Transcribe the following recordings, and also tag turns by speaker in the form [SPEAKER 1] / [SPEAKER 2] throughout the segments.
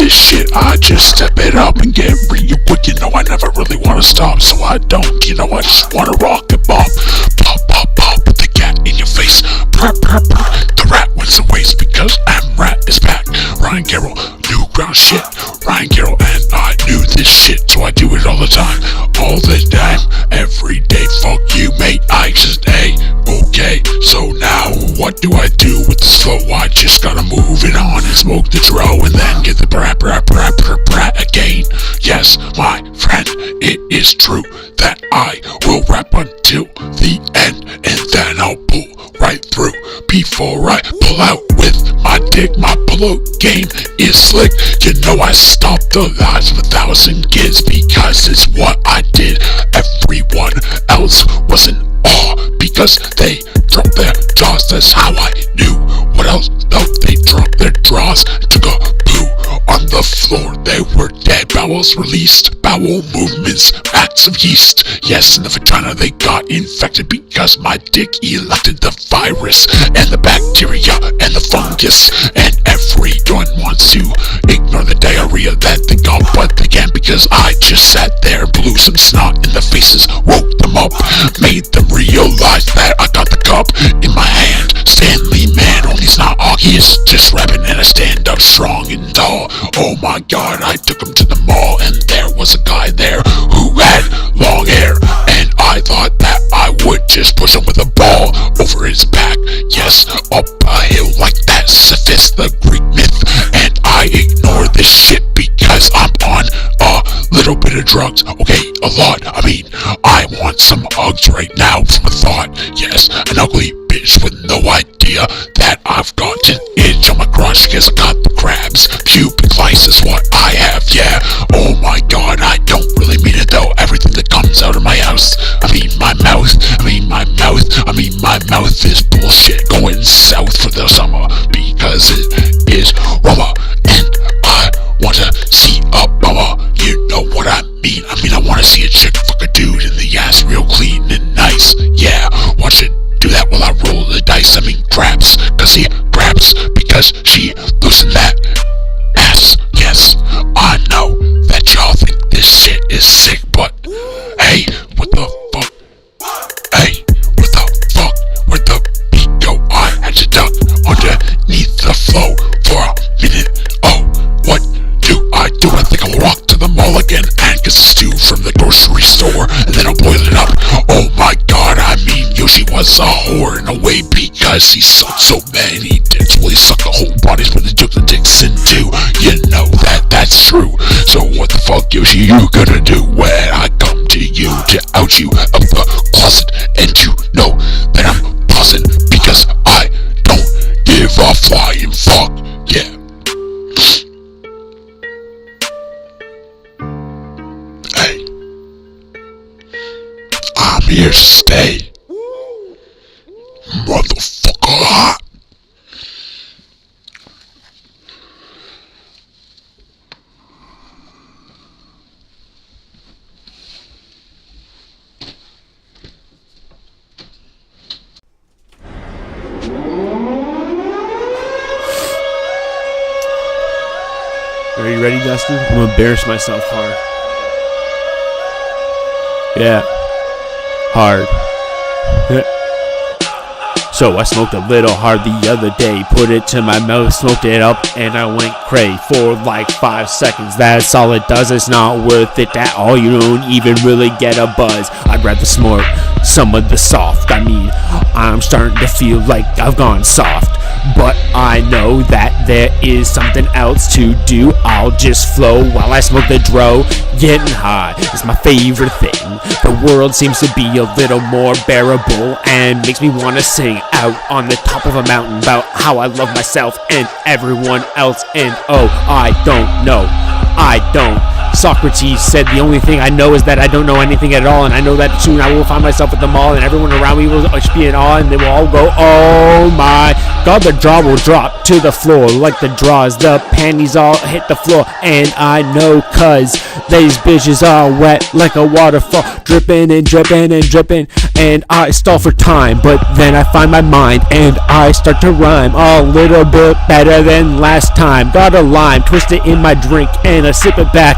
[SPEAKER 1] this shit, I just step it up and get real quick. You know I never really wanna stop, so I don't. You know I just wanna rock and bop. Pop, pop, pop, with the cat in your face. Brr, brr, brr. The rat wins the race because Rat is back. Ryan Carroll, new ground shit. Ryan Carroll and I knew this shit, so I do it all the time. All the time, every day. Fuck you, mate, I just okay. So now, what do I do with this flow? I just gotta move it on and smoke the dro, and then get the brat again. Yes, my friend, it is true that I will rap until the end, and then I'll pull right through before I pull out with my dick. My pull-out game is slick. You know I stopped the lives of 1,000 kids because it's what I did. Everyone else was in awe because they dropped their jaws. That's how I knew. What else? No, they dropped their draws, took a poo on the floor. They were dead. Bowels released, bowel movements, rats of yeast. Yes, in the vagina they got infected because my dick elected the virus and the bacteria and the fungus, and everyone wants to ignore the diarrhea that they got, but they can't because I just sat there, blew some snot in the faces, woke them up, made them realize that I got the cup in my hand. Stanley man, only he's not all, he is just rapping, and I stand up strong and tall. Oh my god, I took him to the mall, and there was a guy there who had long hair, and I thought that I would just push him with a ball over his back. Yes, up a hill like that, Sisyphus, the Greek myth, and I ignore this shit because I'm on a little bit of drugs. Okay, a lot. I mean, I want some hugs right now from a thought. Yes, an ugly bitch with no idea that I've got an itch on my crotch because I got the crabs. Pubic lice is what I have, yeah. Oh my god, I don't really mean it though. Everything that comes out of my house, I mean my mouth is bullshit going south for the summer because it is rubber, and I want to see a bummer. You know what I mean? I want to see a chick fuck a dude in the ass real clean and nice. Yeah, watch it do that while I roll the dice. Craps, cause he craps because she loosened that ass. Yes, I know that y'all think this shit is sick, but hey, what the fuck? Hey, what the fuck? Where'd the beat go? I had to duck underneath the flow for a minute. Oh, what do? I think I'll walk to the mall again and get the stew from the grocery store, and then I'll boil it up. Oh my god, Yoshi was a whore in a way because he sucked so many dicks. Well, he sucked the whole bodies with the took the dicks in too. You know that's true. So what the fuck, Yoshi, you gonna do when I come to you to out you of the closet and to know that I'm buzzing because I don't give a flying fuck. Yeah. Hey, I'm here to stay. Motherfucker.
[SPEAKER 2] Are you ready, Dustin? I'm gonna embarrass myself hard. Yeah. Hard. So I smoked a little hard the other day, put it to my mouth, smoked it up, and I went cray for like 5 seconds. That's all it does, it's not worth it at all. You don't even really get a buzz. I'd rather smoke some of the soft. I'm starting to feel like I've gone soft, but I know that there is something else to do. I'll just flow while I smoke the dro. Getting high is my favorite thing. The world seems to be a little more bearable and makes me want to sing out on the top of a mountain about how I love myself and everyone else. And oh, I don't. Socrates said the only thing I know is that I don't know anything at all, and I know that soon I will find myself at the mall and everyone around me will be in awe, and they will all go, oh my god, the jaw will drop to the floor like the draws, the panties all hit the floor, and I know cause these bitches are wet like a waterfall, dripping and dripping and dripping, and I stall for time, but then I find my mind and I start to rhyme a little bit better than last time. Got a lime, twist it in my drink and I sip it back.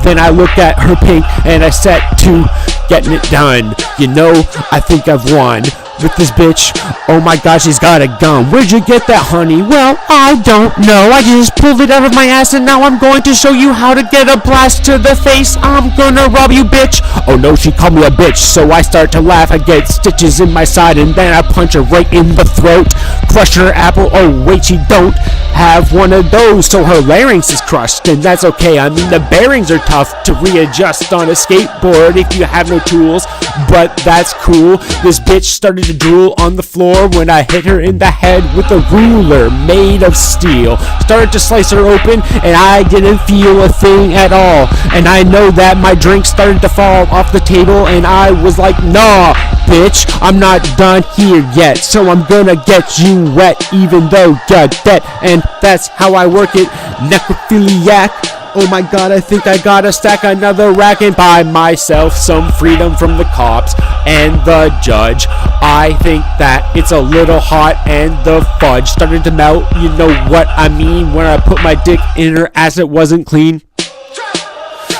[SPEAKER 2] Then I look at her pink and I set to getting it done. You know, I think I've won with this bitch. Oh my gosh, she's got a gun. Where'd you get that, honey? Well, I don't know. I just pulled it out of my ass and now I'm going to show you how to get a blast to the face. I'm gonna rob you, bitch. Oh no, she called me a bitch, so I start to laugh. I get stitches in my side and then I punch her right in the throat. Crush her apple. Oh wait, she don't have one of those, so her larynx is crushed, and that's okay. I mean, the bearings are tough to readjust on a skateboard if you have no tools, but that's cool. This bitch started to drool on the floor when I hit her in the head with a ruler made of steel. Started to slice her open and I didn't feel a thing at all, and I know that my drink started to fall off the table and I was like, nah bitch, I'm not done here yet, so I'm gonna get you wet even though you're dead. And that's how I work it, necrophiliac. Oh my god, I think I gotta stack another rack and buy myself some freedom from the cops and the judge. I think that it's a little hot and the fudge started to melt. You know what I mean when I put my dick in her ass, it wasn't clean.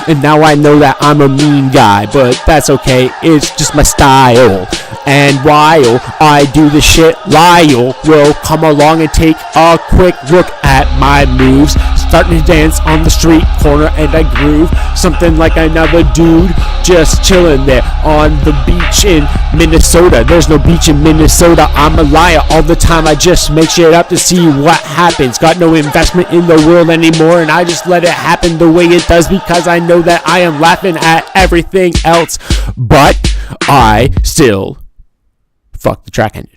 [SPEAKER 2] And now I know that I'm a mean guy, but that's okay, it's just my style. And while I do the shit, Lyle will come along and take a quick look at my moves. Starting to dance on the street corner and I groove something like another dude just chilling there on the beach in Minnesota. There's no beach in Minnesota, I'm a liar all the time. I just make shit up to see what happens. Got no investment in the world anymore and I just let it happen the way it does because I know that I am laughing at everything else, but I still fuck the track ended.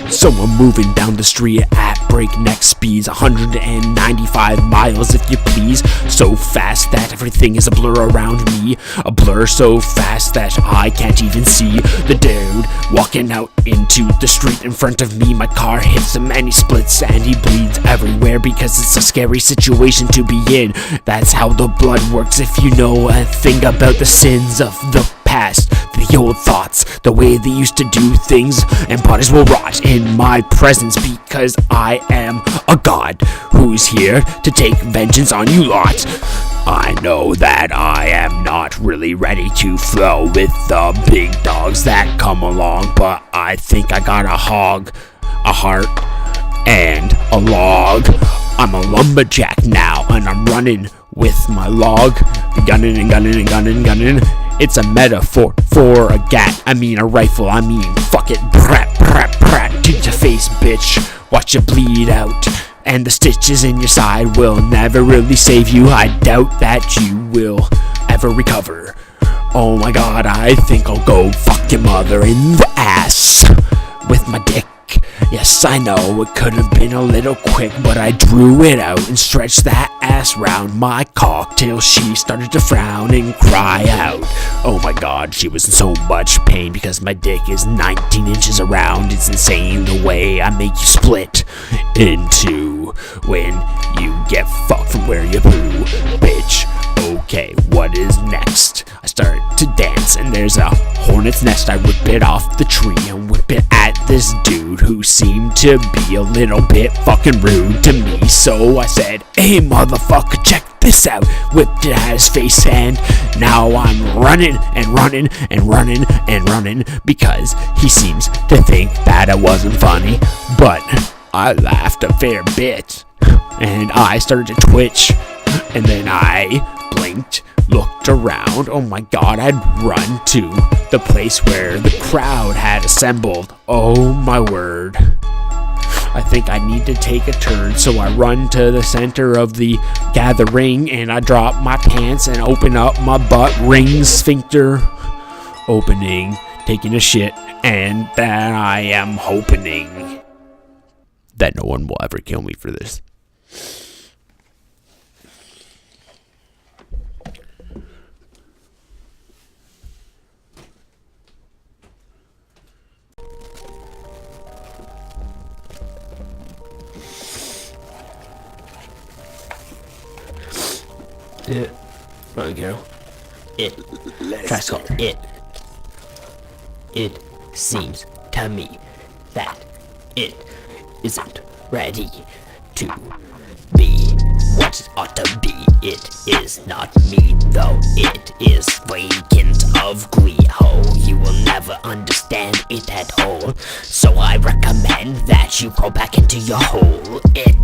[SPEAKER 2] So I'm moving down the street at breakneck speeds, 195 miles if you please. So fast that everything is a blur around me, a blur so fast that I can't even see the dude walking out into the street in front of me. My car hits him and he splits and he bleeds everywhere because it's a scary situation to be in. That's how the blood works if you know a thing about the sins of the past, the old thoughts, the way they used to do things, and bodies will rot in my presence because I am a god who's here to take vengeance on you lot. I know that I am not really ready to flow with the big dogs that come along, but I think I got a hog, a heart, and a log. I'm a lumberjack now and I'm running with my log, gunning and gunning and gunning and gunning. It's a metaphor for a gat, I mean a rifle, I mean fuck it, brat, brat, brat, to your face bitch, watch you bleed out, and the stitches in your side will never really save you. I doubt that you will ever recover. Oh my god, I think I'll go fuck your mother in the ass with my dick. Yes, I know it could have been a little quick, but I drew it out and stretched that ass round my cock till she started to frown and cry out. Oh my god, she was in so much pain because my dick is 19 inches around. It's insane the way I make you split in two when you get fucked from where you poo, bitch. Okay, what is next? I start to dance and there's a hornet's nest. I rip it off the tree and whip it at this dude who seemed to be a little bit fucking rude to me. So I said, hey motherfucker, check this out. Whipped it at his face and now I'm running and running and running and running because he seems to think that it wasn't funny. But I laughed a fair bit and I started to twitch and then I blinked, looked around. Oh my god, I'd run to the place where the crowd had assembled. Oh my word. I think I need to take a turn, so I run to the center of the gathering and I drop my pants and open up my butt ring sphincter opening, taking a shit, and that I am hoping that no one will ever kill me for this.
[SPEAKER 3] Wrong girl. Driscoll, it seems to me that it isn't ready to be what it ought to be. It is not me, though it is vacant of glee. Oh, you will never understand it at all, so I recommend that you go back into your hole. It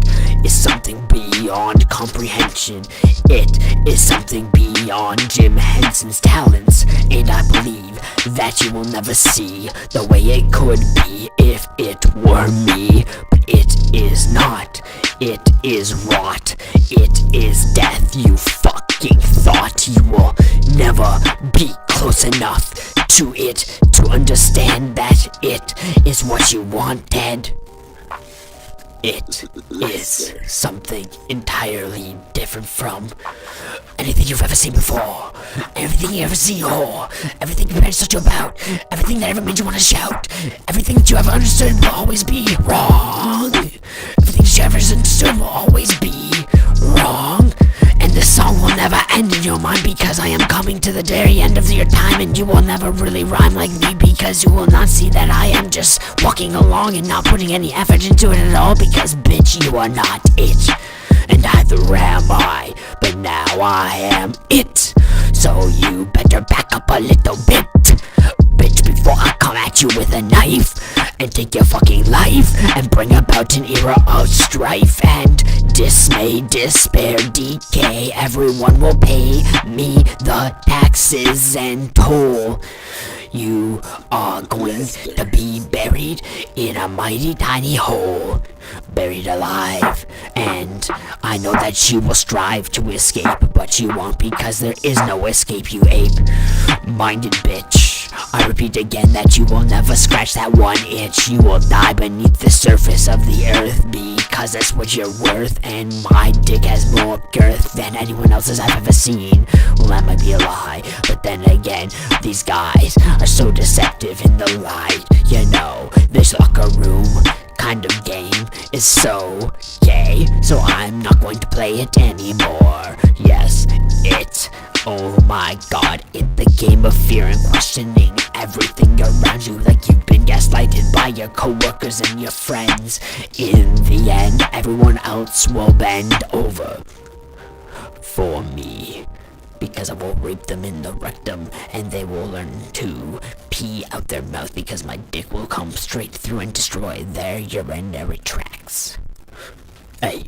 [SPEAKER 3] is something beyond comprehension. It is something beyond Jim Henson's talents, and I believe that you will never see the way it could be if it were me. But it is not. It is rot. It is death. You fucking thought you will never be close enough to it to understand that it is what you wanted. It is something entirely different from anything you've ever seen before, everything you ever see, or everything your parents taught you about, everything that ever made you want to shout, everything that you ever understood will always be wrong. Everything that you ever understood will always be wrong. And this song will never end in your mind because I am coming to the very end of your time, and you will never really rhyme like me because you will not see that I am just walking along and not putting any effort into it at all, because bitch, you are not it. And neither am I, but now I am it. So you better back up a little bit, bitch, before I come at you with a knife and take your fucking life and bring about an era of strife and dismay, despair, decay. Everyone will pay me the taxes and toll. You are going to be buried in a mighty tiny hole, buried alive, and I know that you will strive to escape, but you won't, because there is no escape, you ape-minded bitch. I repeat again that you will never scratch that one itch. You will die beneath the surface of the earth, because that's what you're worth, and my dick has more girth than anyone else's I've ever seen. Well, that might be a lie, but then again, these guys are so deceptive in the light. You know, this locker room kind of game is so gay, so I'm not going to play it anymore. Yes, it, oh my god, it's the game of fear and questioning everything around you, like you've been gaslighted by your coworkers and your friends. In the end, everyone else will bend over for me, because I will rape them in the rectum, and they will learn to pee out their mouth, because my dick will come straight through and destroy their urinary tracts. Hey.